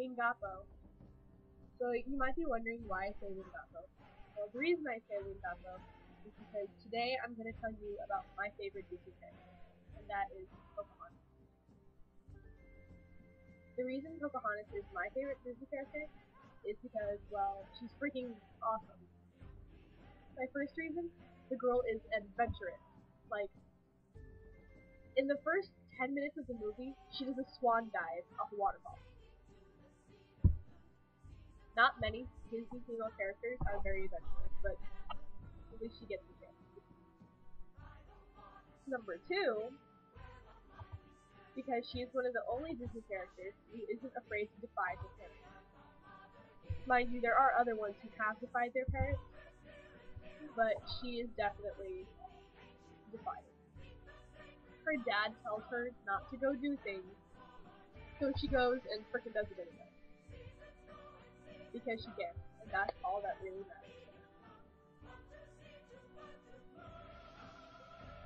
saving Gappo. So you might be wondering why I say Wingapo. Well, the reason I say Wingapo is because today I'm going to tell you about my favorite Disney character, and that is Pocahontas. The reason Pocahontas is my favorite Disney character is because, well, she's freaking awesome. My first reason, the girl is adventurous. Like, in the first 10 minutes of the movie, she does a swan dive off a waterfall. Not many Disney female characters are very adventurous, but at least she gets the chance. Number two, because she is one of the only Disney characters who isn't afraid to defy her parents. Mind you, there are other ones who have defied their parents, but she is definitely defied. Her dad tells her not to go do things, so she goes and frickin' does it anyway. Because she can, and that's all that really matters.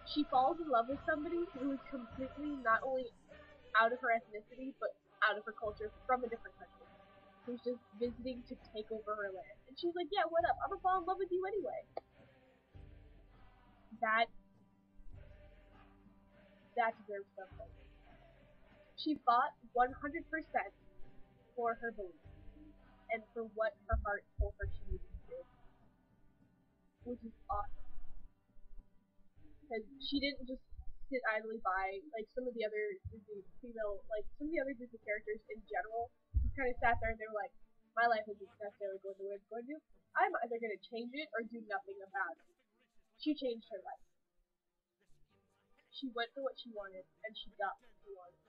She falls in love with somebody who is completely not only out of her ethnicity, but out of her culture from a different country. Who's just visiting to take over her land. And she's like, yeah, what up? I'm gonna fall in love with you anyway. That deserves something. She fought 100% for her beliefs and for what her heart told her she needed to do. Which is awesome. Because she didn't just sit idly by like some of the other Disney Disney characters in general. Just kind of sat there and they were like, my life isn't necessarily going the way it's going to. I'm either going to change it or do nothing about it. She changed her life. She went for what she wanted and she got what she wanted.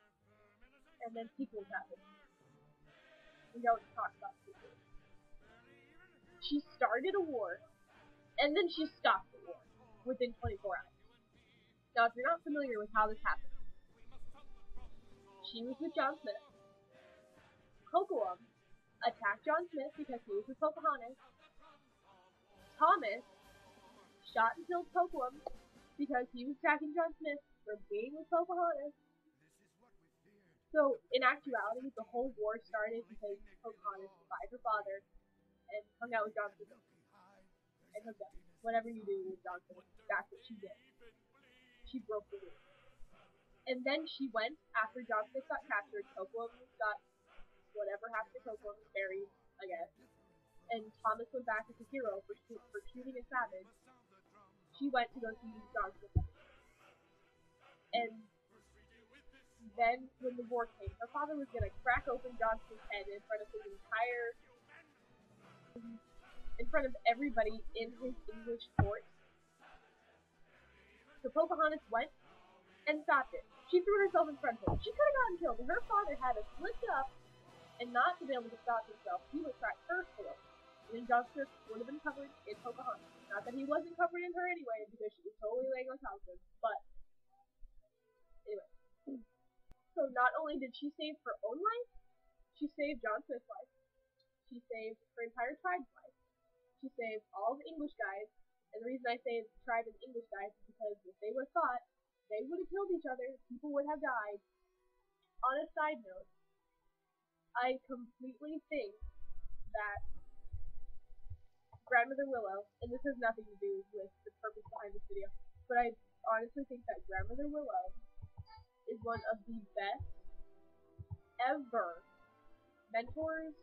And then sequels happened. We don't talk about sequels. She started a war and then she stopped the war within 24 hours. Now, if you're not familiar with how this happened, she was with John Smith. Kocoum attacked John Smith because he was with Pocahontas. Thomas shot and killed Kocoum because he was attacking John Smith for being with Pocahontas. So, in actuality, the whole war started because Pocahontas defied her father and hung out with John Smith. And hooked up. Whatever you do with John Smith, that's what she did. She broke the rule. And then she went, after John Smith got captured, Kocoum got whatever happened to Kocoum, buried, I guess. And Thomas went back as a hero for shooting a savage. She went to go see John Smith. And then, when the war came, her father was gonna crack open John Smith's head in front of everybody in his English court. So Pocahontas went and stopped it. She threw herself in front of him. She could have gotten killed. Her father had to slipped up and not to be able to stop himself. He would crack her throat. And then John Smith would have been covered in Pocahontas. Not that he wasn't covered in her anyway, because she was totally laying on top of him. But anyway. So not only did she save her own life, she saved John Smith's life. She saved her entire tribe's life. She saved all the English guys. And the reason I say tribe and English guys is because if they would have fought, they would have killed each other. People would have died. On a side note, I completely think that Grandmother Willow, and this has nothing to do with the purpose behind this video, but I honestly think that Grandmother Willow is one of the best ever mentors,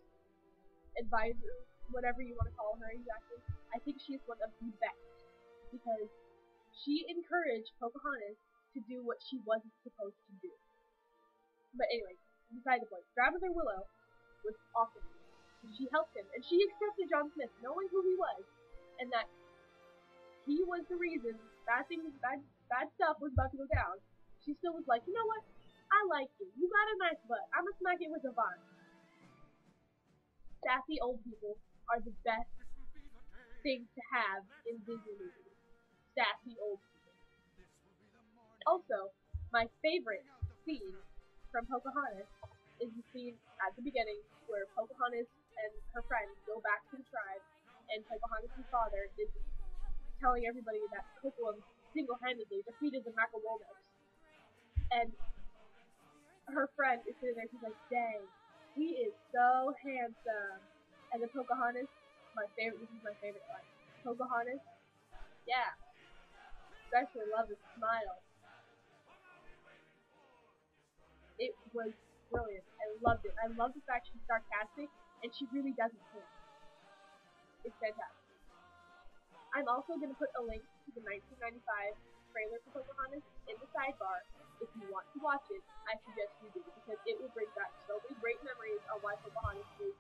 advisors, whatever you want to call her exactly. I think she is one of the best because she encouraged Pocahontas to do what she wasn't supposed to do. But anyway, beside the point, Grandmother Willow was awesome. She helped him, and she accepted John Smith, knowing who he was, and that he was the reason bad stuff was about to go down. She still was like, you know what? I like you. You got a nice butt. I'm gonna smack it with a vine. Sassy old people are the best thing to have in Disney movies. Sassy old people. Also, my favorite scene from Pocahontas is the scene at the beginning where Pocahontas and her friends go back to the tribe, and Pocahontas' father is telling everybody that Kocoum single-handedly defeated the Macawonos. And her friend is sitting there, she's like, dang, He is so handsome. And then Pocahontas, this is my favorite line. Pocahontas, yeah, especially love his smile. It was brilliant. I loved it. I love the fact she's sarcastic and she really doesn't care. It's fantastic. I'm also going to put a link to the 1995 trailer for Pocahontas in the sidebar. If you want to watch it, I suggest you do, because it will bring back so many great memories of why Pocahontas is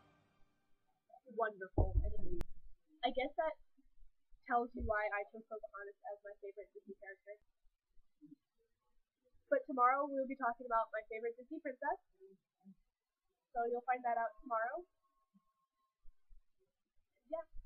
wonderful and amazing. I guess that tells you why I chose Pocahontas as my favorite Disney character. But tomorrow we'll be talking about my favorite Disney princess. So you'll find that out tomorrow. Yeah.